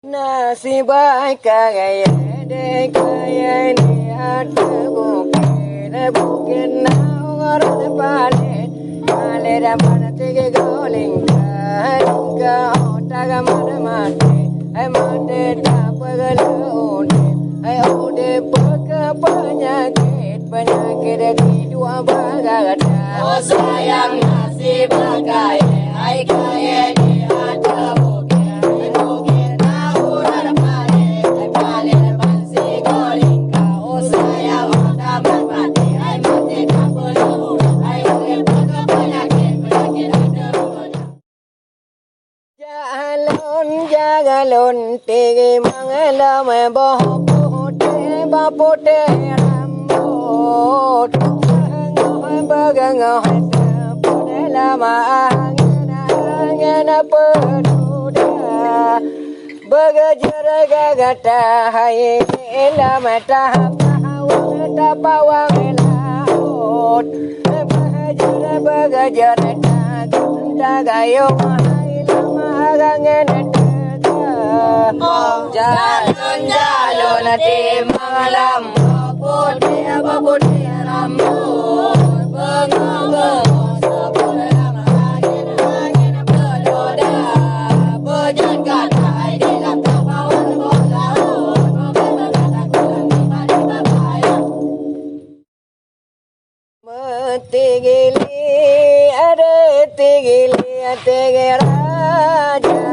Nasi baik kaya de kaya ni ada bukin na orang palet palet mana tiga goling ka otaga mana mate ay mate tapagalote ay ode pagka penyakit di dua bagata oh sayang nasi bagai ay kaya ni ada Jagalon tege mangala me bohote bapote rambut bagang podela ma angena peduda bagajara gagata haye la mata pawang pawang laut bagajara tagayo Jalon di malam putih rambut bengong sepulang angin pedoda bojan katai di laptop awan laut metigili ada tigili raja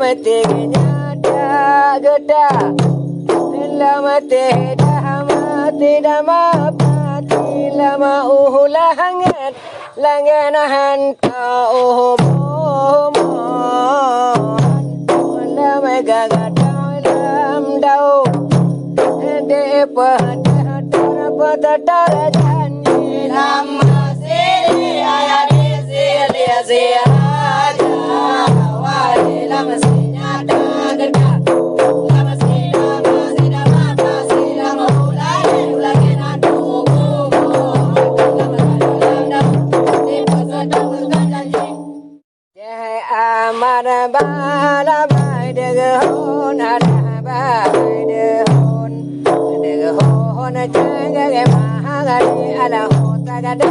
Tiganya geda lama tidak mati lama langan hanta lama gagal dalam dau de pada janji lama sini ayat sini lama bala bai de hon ada bai de hon changa ge mahagari ala hota gada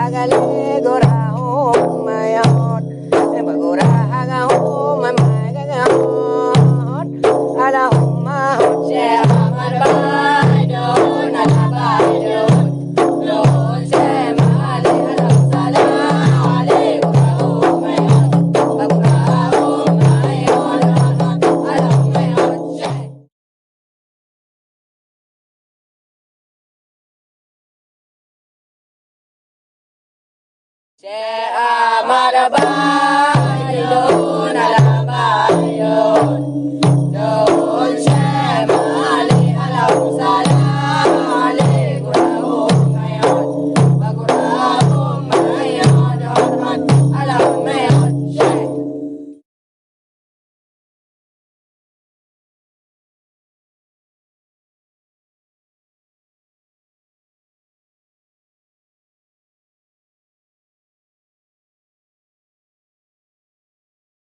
agale gora hon mayot bagora haga hon mamaga hon ala homa che amar bai de hon ala bai de hon che male ala sala ale gora hon mayot